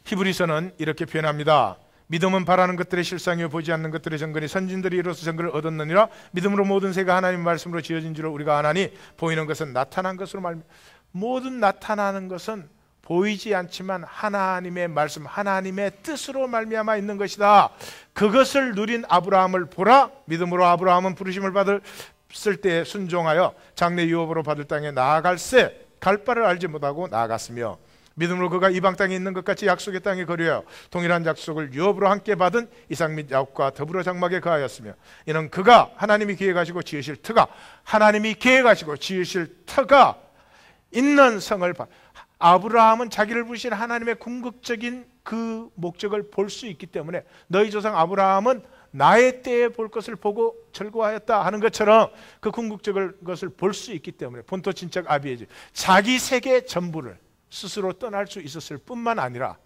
히브리서는 이렇게 표현합니다. 믿음은 바라는 것들의 실상이요 보이지 않는 것들의 정근이 선진들이 이로써 정근을 얻었느니라. 믿음으로 모든 세가 하나님의 말씀으로 지어진 줄을 우리가 아나니 보이는 것은 나타난 것으로 말합니다. 모든 나타나는 것은 보이지 않지만 하나님의 말씀, 하나님의 뜻으로 말미암아 있는 것이다. 그것을 누린 아브라함을 보라. 믿음으로 아브라함은 부르심을 받았을 때 순종하여 장래 유업으로 받을 땅에 나아갈새 갈 바를 알지 못하고 나아갔으며 믿음으로 그가 이방 땅에 있는 것 같이 약속의 땅에 거류하여 동일한 약속을 유업으로 함께 받은 이삭 및 야곱과 더불어 장막에 거하였으며 이는 그가 하나님이 계획하시고 지으실 터가 하나님이 계획하시고 지으실 터가 있는 성을 아브라함은 자기를 부르신 하나님의 궁극적인 그 목적을 볼 수 있기 때문에 너희 조상 아브라함은 나의 때에 볼 것을 보고 즐거워하였다 하는 것처럼 그 궁극적인 것을 볼 수 있기 때문에 본토 친척 아비에게 자기 세계 전부를 스스로 떠날 수 있었을 뿐만 아니라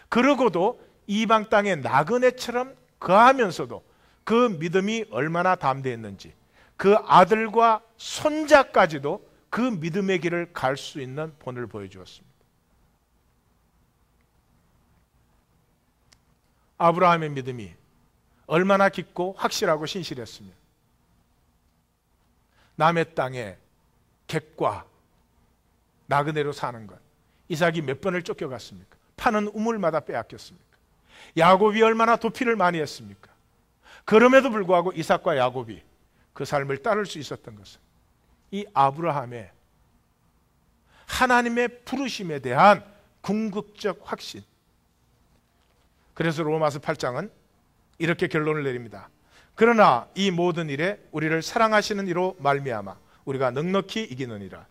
그러고도 이방 땅의 나그네처럼 거하면서도 그 믿음이 얼마나 담대했는지 그 아들과 손자까지도 그 믿음의 길을 갈 수 있는 본을 보여주었습니다. 아브라함의 믿음이 얼마나 깊고 확실하고 신실했으며 남의 땅에 객과 나그네로 사는 것 이삭이 몇 번을 쫓겨갔습니까? 파는 우물마다 빼앗겼습니까? 야곱이 얼마나 도피를 많이 했습니까? 그럼에도 불구하고 이삭과 야곱이 그 삶을 따를 수 있었던 것은 이 아브라함의 하나님의 부르심에 대한 궁극적 확신. 그래서 로마서 8장은 이렇게 결론을 내립니다. 그러나 이 모든 일에 우리를 사랑하시는 이로 말미암아 우리가 넉넉히 이기느니라.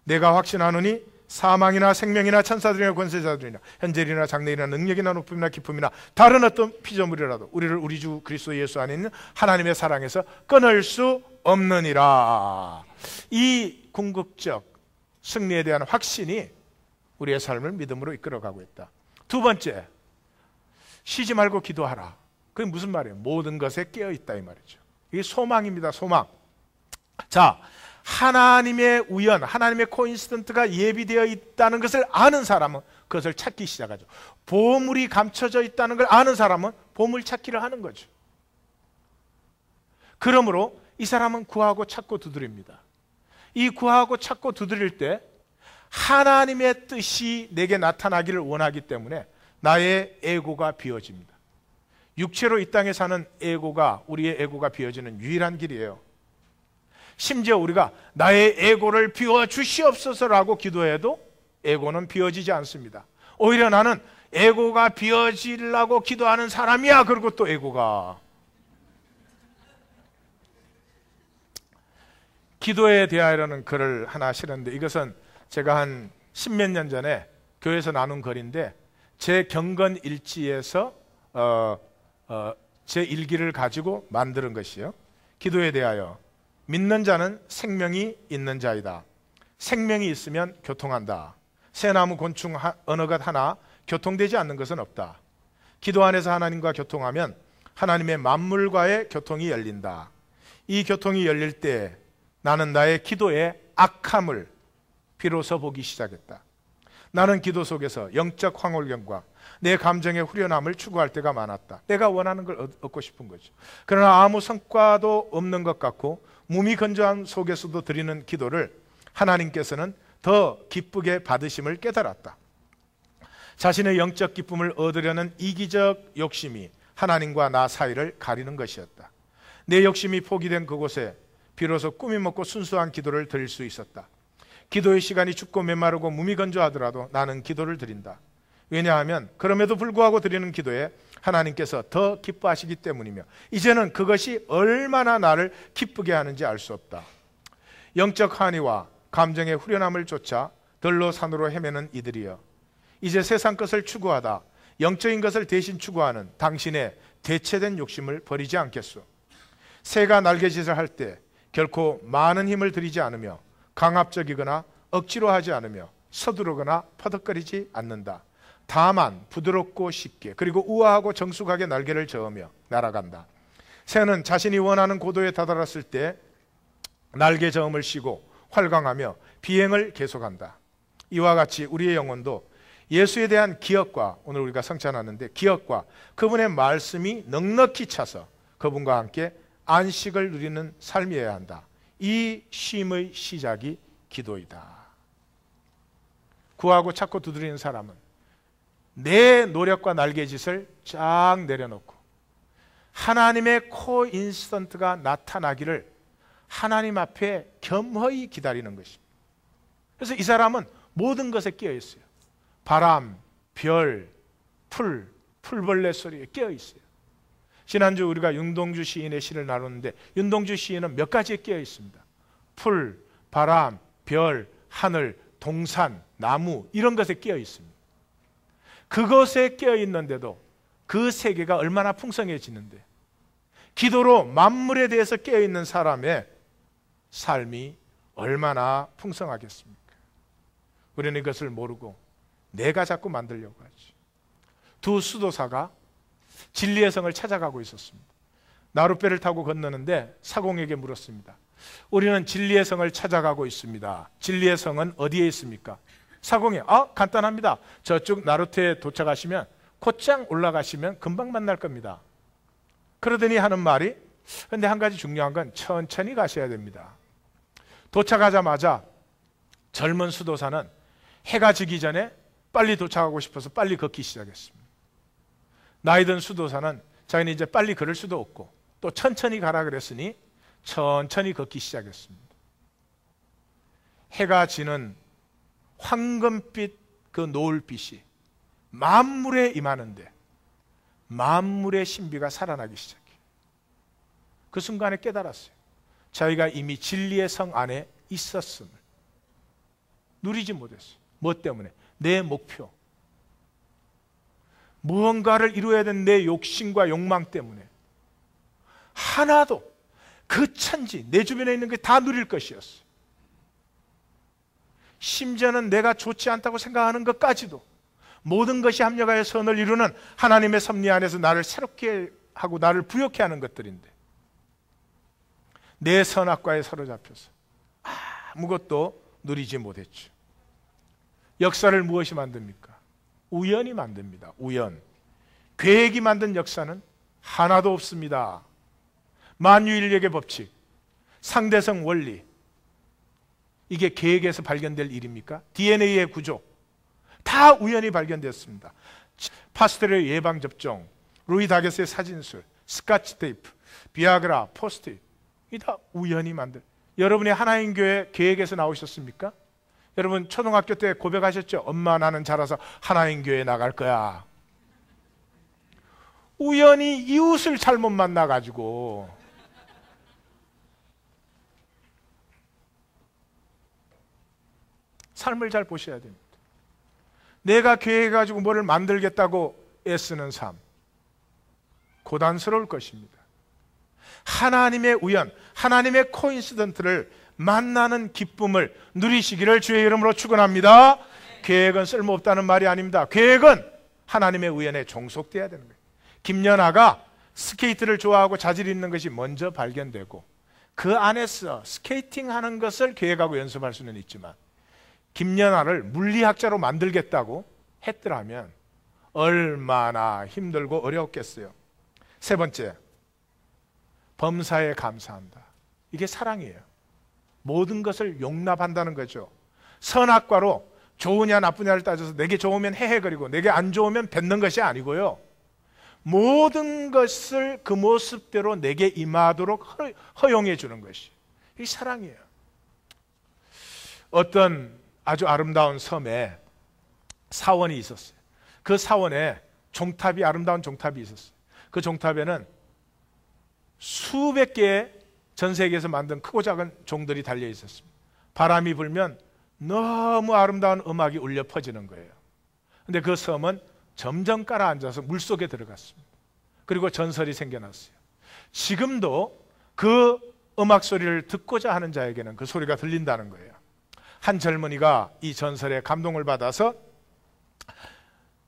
내가 확신하노니 사망이나 생명이나 천사들이나 권세자들이나 현재이나 장래이나 능력이나 높음이나 기쁨이나 다른 어떤 피조물이라도 우리를 우리 주 그리스도 예수 안에 있는 하나님의 사랑에서 끊을 수 없느니라. 이 궁극적 승리에 대한 확신이 우리의 삶을 믿음으로 이끌어가고 있다. 두 번째, 쉬지 말고 기도하라. 그게 무슨 말이에요? 모든 것에 깨어있다 이 말이죠. 이게 소망입니다. 소망. 자, 하나님의 우연, 하나님의 코인시던트가 예비되어 있다는 것을 아는 사람은 그것을 찾기 시작하죠. 보물이 감춰져 있다는 걸 아는 사람은 보물 찾기를 하는 거죠. 그러므로 이 사람은 구하고 찾고 두드립니다. 이 구하고 찾고 두드릴 때 하나님의 뜻이 내게 나타나기를 원하기 때문에 나의 에고가 비워집니다. 육체로 이 땅에 사는 에고가, 우리의 에고가 비워지는 유일한 길이에요. 심지어 우리가 나의 에고를 비워 주시옵소서라고 기도해도 에고는 비워지지 않습니다. 오히려 나는 에고가 비워지려고 기도하는 사람이야. 그리고 또 에고가. 기도에 대하여는 글을 하나 실었는데 이것은 제가 한 십몇 년 전에 교회에서 나눈 글인데 제 경건 일지에서 제 일기를 가지고 만드는 것이요. 기도에 대하여 믿는 자는 생명이 있는 자이다. 생명이 있으면 교통한다. 새나무 곤충 어느 것 하나 교통되지 않는 것은 없다. 기도 안에서 하나님과 교통하면 하나님의 만물과의 교통이 열린다. 이 교통이 열릴 때 나는 나의 기도의 악함을 비로소 보기 시작했다. 나는 기도 속에서 영적 황홀경과 내 감정의 후련함을 추구할 때가 많았다. 내가 원하는 걸 얻고 싶은 거죠. 그러나 아무 성과도 없는 것 같고 무미건조함 속에서도 드리는 기도를 하나님께서는 더 기쁘게 받으심을 깨달았다. 자신의 영적 기쁨을 얻으려는 이기적 욕심이 하나님과 나 사이를 가리는 것이었다. 내 욕심이 포기된 그곳에 비로소 꿈이 먹고 순수한 기도를 드릴 수 있었다. 기도의 시간이 춥고 메마르고 무미건조하더라도 나는 기도를 드린다. 왜냐하면 그럼에도 불구하고 드리는 기도에 하나님께서 더 기뻐하시기 때문이며 이제는 그것이 얼마나 나를 기쁘게 하는지 알 수 없다. 영적 한의와 감정의 후련함을 쫓아 들로 산으로 헤매는 이들이여, 이제 세상 것을 추구하다 영적인 것을 대신 추구하는 당신의 대체된 욕심을 버리지 않겠소. 새가 날개짓을 할 때 결코 많은 힘을 들이지 않으며 강압적이거나 억지로 하지 않으며 서두르거나 퍼덕거리지 않는다. 다만 부드럽고 쉽게 그리고 우아하고 정숙하게 날개를 저으며 날아간다. 새는 자신이 원하는 고도에 다다랐을 때 날개 저음을 쉬고 활강하며 비행을 계속한다. 이와 같이 우리의 영혼도 예수에 대한 기억과, 오늘 우리가 성찬하는데 기억과 그분의 말씀이 넉넉히 차서 그분과 함께 안식을 누리는 삶이어야 한다. 이 쉼의 시작이 기도이다. 구하고 찾고 두드리는 사람은 내 노력과 날개짓을 쫙 내려놓고 하나님의 코인스턴트가 나타나기를 하나님 앞에 겸허히 기다리는 것입니다. 그래서 이 사람은 모든 것에 끼어 있어요. 바람, 별, 풀벌레 소리에 끼어 있어요. 지난주 우리가 윤동주 시인의 시를 나눴는데 윤동주 시인은 몇 가지에 끼어 있습니다. 풀, 바람, 별, 하늘, 동산, 나무 이런 것에 끼어 있습니다. 그것에 끼어 있는데도 그 세계가 얼마나 풍성해지는데 기도로 만물에 대해서 끼어 있는 사람의 삶이 얼마나 풍성하겠습니까? 우리는 이것을 모르고 내가 자꾸 만들려고 하지. 두 수도사가 진리의 성을 찾아가고 있었습니다. 나룻배를 타고 건너는데 사공에게 물었습니다. 우리는 진리의 성을 찾아가고 있습니다. 진리의 성은 어디에 있습니까? 사공이 간단합니다. 저쪽 나루터에 도착하시면 곧장 올라가시면 금방 만날 겁니다. 그러더니 하는 말이, 근데 한 가지 중요한 건 천천히 가셔야 됩니다. 도착하자마자 젊은 수도사는 해가 지기 전에 빨리 도착하고 싶어서 빨리 걷기 시작했습니다. 나이 든 수도사는 자기는 이제 빨리 걸을 수도 없고 또 천천히 가라 그랬으니 천천히 걷기 시작했습니다. 해가 지는 황금빛 그 노을빛이 만물에 임하는데 만물의 신비가 살아나기 시작해요. 그 순간에 깨달았어요. 자기가 이미 진리의 성 안에 있었음을. 누리지 못했어요. 뭐 때문에? 내 목표, 무언가를 이루어야 되는 내 욕심과 욕망 때문에 하나도 그 천지, 내 주변에 있는 게 다 누릴 것이었어요. 심지어는 내가 좋지 않다고 생각하는 것까지도 모든 것이 합력하여 선을 이루는 하나님의 섭리 안에서 나를 새롭게 하고 나를 부욕해 하는 것들인데 내 선악과에 사로잡혀서 아무것도 누리지 못했죠. 역사를 무엇이 만듭니까? 우연이 만듭니다. 우연. 계획이 만든 역사는 하나도 없습니다. 만유인력의 법칙, 상대성 원리, 이게 계획에서 발견될 일입니까? DNA의 구조, 다 우연히 발견됐습니다. 파스텔의 예방접종, 루이 다게스의 사진술, 스카치 테이프, 비아그라, 포스트잇, 이 다 우연히 만든. 여러분이 하나님 교회 계획에서 나오셨습니까? 여러분 초등학교 때 고백하셨죠? 엄마 나는 자라서 하나님 교회에 나갈 거야. 우연히 이웃을 잘못 만나가지고 삶을 잘 보셔야 됩니다. 내가 계획해가지고 뭐를 만들겠다고 애쓰는 삶 고단스러울 것입니다. 하나님의 우연, 하나님의 코인시던트를 만나는 기쁨을 누리시기를 주의 이름으로 축원합니다. 계획은 쓸모없다는 말이 아닙니다. 계획은 하나님의 우연에 종속돼야 되는 거예요. 김연아가 스케이트를 좋아하고 자질이 있는 것이 먼저 발견되고 그 안에서 스케이팅하는 것을 계획하고 연습할 수는 있지만 김연아를 물리학자로 만들겠다고 했더라면 얼마나 힘들고 어려웠겠어요. 세 번째, 범사에 감사한다. 이게 사랑이에요. 모든 것을 용납한다는 거죠. 선악과로 좋으냐 나쁘냐를 따져서 내게 좋으면 헤헤거리고 내게 안 좋으면 뱉는 것이 아니고요. 모든 것을 그 모습대로 내게 임하도록 허용해 주는 것이 이 사랑이에요. 어떤 아주 아름다운 섬에 사원이 있었어요. 그 사원에 종탑이, 아름다운 종탑이 있었어요. 그 종탑에는 수백 개의 전 세계에서 만든 크고 작은 종들이 달려 있었습니다. 바람이 불면 너무 아름다운 음악이 울려 퍼지는 거예요. 근데 그 섬은 점점 가라앉아서 물속에 들어갔습니다. 그리고 전설이 생겨났어요. 지금도 그 음악 소리를 듣고자 하는 자에게는 그 소리가 들린다는 거예요. 한 젊은이가 이 전설에 감동을 받아서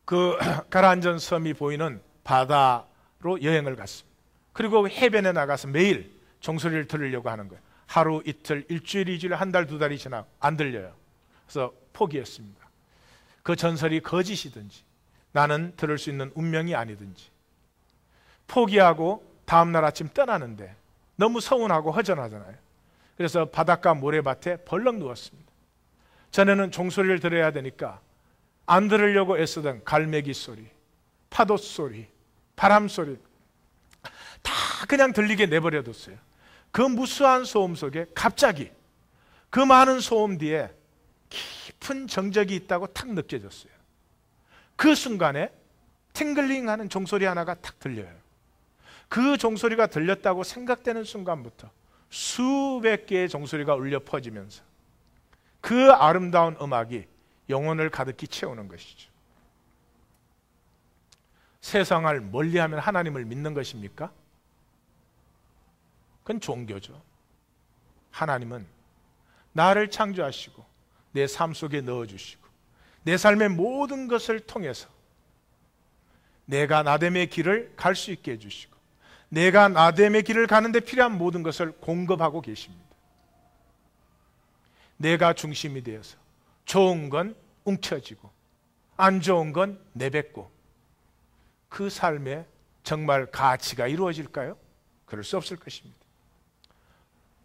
그 가라앉은 섬이 보이는 바다로 여행을 갔습니다. 그리고 해변에 나가서 매일 종소리를 들으려고 하는 거예요. 하루, 이틀, 일주일, 이주일, 한 달, 두 달이 지나 안 들려요. 그래서 포기했습니다. 그 전설이 거짓이든지 나는 들을 수 있는 운명이 아니든지 포기하고 다음날 아침 떠나는데 너무 서운하고 허전하잖아요. 그래서 바닷가 모래밭에 벌렁 누웠습니다. 전에는 종소리를 들어야 되니까 안 들으려고 애쓰던 갈매기 소리, 파도 소리, 바람 소리 다 그냥 들리게 내버려뒀어요. 그 무수한 소음 속에 갑자기 그 많은 소음 뒤에 깊은 정적이 있다고 탁 느껴졌어요. 그 순간에 팅글링하는 종소리 하나가 탁 들려요. 그 종소리가 들렸다고 생각되는 순간부터 수백 개의 종소리가 울려 퍼지면서 그 아름다운 음악이 영혼을 가득히 채우는 것이죠. 세상을 멀리하면 하나님을 믿는 것입니까? 그건 종교죠. 하나님은 나를 창조하시고 내 삶 속에 넣어주시고 내 삶의 모든 것을 통해서 내가 나됨의 길을 갈 수 있게 해주시고 내가 나됨의 길을 가는 데 필요한 모든 것을 공급하고 계십니다. 내가 중심이 되어서 좋은 건 움켜쥐고 안 좋은 건 내뱉고 그 삶에 정말 가치가 이루어질까요? 그럴 수 없을 것입니다.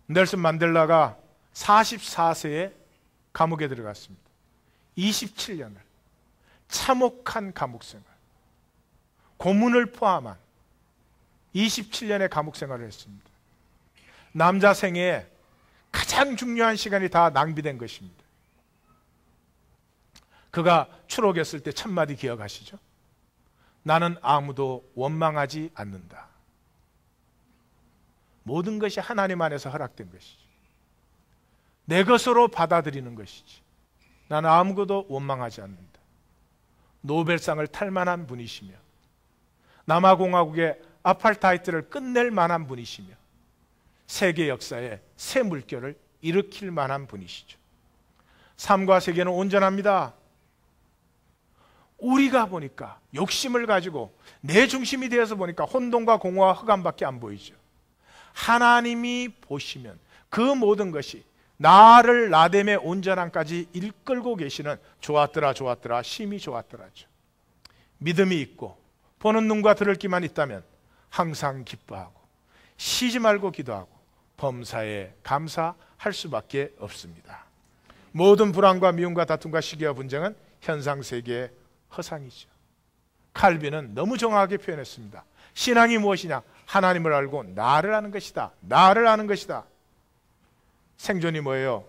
넬슨 만델라가 44세에 감옥에 들어갔습니다. 27년을 참혹한 감옥 생활, 고문을 포함한 27년의 감옥 생활을 했습니다. 남자 생애에 가장 중요한 시간이 다 낭비된 것입니다. 그가 추록했을 때 첫마디 기억하시죠? 나는 아무도 원망하지 않는다. 모든 것이 하나님 안에서 허락된 것이지. 내 것으로 받아들이는 것이지. 나는 아무것도 원망하지 않는다. 노벨상을 탈 만한 분이시며 남아공화국의 아파르타이드를 끝낼 만한 분이시며 세계 역사에 새 물결을 일으킬 만한 분이시죠. 삶과 세계는 온전합니다. 우리가 보니까 욕심을 가지고 내 중심이 되어서 보니까 혼돈과 공허와 흑암밖에 안 보이죠. 하나님이 보시면 그 모든 것이 나를 나됨의 온전함까지 이끌고 계시는 좋았더라 좋았더라 심히 좋았더라죠. 믿음이 있고 보는 눈과 들을 귀만 있다면 항상 기뻐하고 쉬지 말고 기도하고 범사에 감사할 수밖에 없습니다. 모든 불안과 미움과 다툼과 시기와 분쟁은 현상세계의 허상이죠. 칼빈은 너무 정확하게 표현했습니다. 신앙이 무엇이냐? 하나님을 알고 나를 아는 것이다. 나를 아는 것이다. 생존이 뭐예요?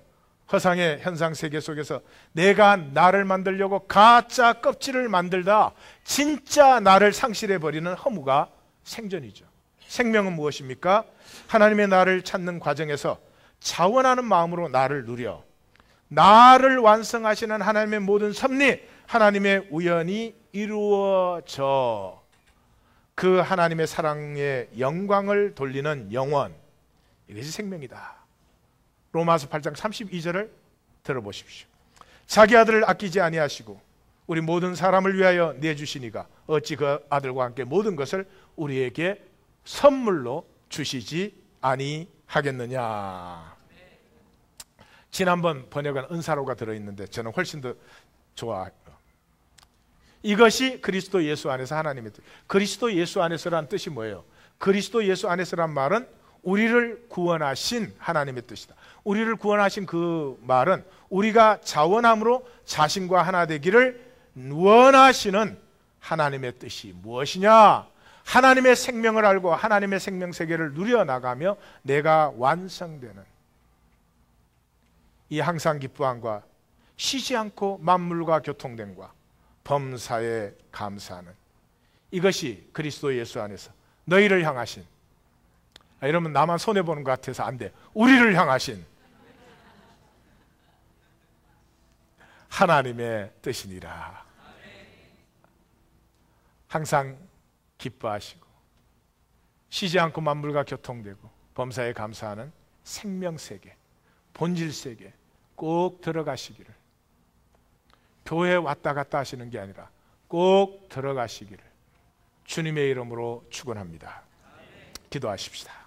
허상의 현상세계 속에서 내가 나를 만들려고 가짜 껍질을 만들다 진짜 나를 상실해버리는 허무가 생존이죠. 생명은 무엇입니까? 하나님의 나를 찾는 과정에서 자원하는 마음으로 나를 누려 나를 완성하시는 하나님의 모든 섭리, 하나님의 우연이 이루어져 그 하나님의 사랑의 영광을 돌리는 영원, 이것이 생명이다. 로마서 8장 32절을 들어보십시오. 자기 아들을 아끼지 아니하시고 우리 모든 사람을 위하여 내주시니가 어찌 그 아들과 함께 모든 것을 우리에게 선물로 주시지 아니하겠느냐. 지난번 번역은 은사로가 들어있는데 저는 훨씬 더 좋아요. 이것이 그리스도 예수 안에서 하나님의 뜻. 그리스도 예수 안에서란 뜻이 뭐예요? 그리스도 예수 안에서란 말은 우리를 구원하신 하나님의 뜻이다. 우리를 구원하신 그 말은 우리가 자원함으로 자신과 하나 되기를 원하시는 하나님의 뜻이 무엇이냐? 하나님의 생명을 알고 하나님의 생명 세계를 누려나가며 내가 완성되는 이 항상 기뻐함과 쉬지 않고 만물과 교통됨과 범사에 감사하는 이것이 그리스도 예수 안에서 너희를 향하신, 이러면 나만 손해보는 것 같아서 안 돼, 우리를 향하신 하나님의 뜻이니라. 항상 기뻐하시고 쉬지 않고 만물과 교통되고 범사에 감사하는 생명세계, 본질세계 꼭 들어가시기를, 교회 왔다 갔다 하시는 게 아니라 꼭 들어가시기를 주님의 이름으로 축원합니다. 기도하십시다.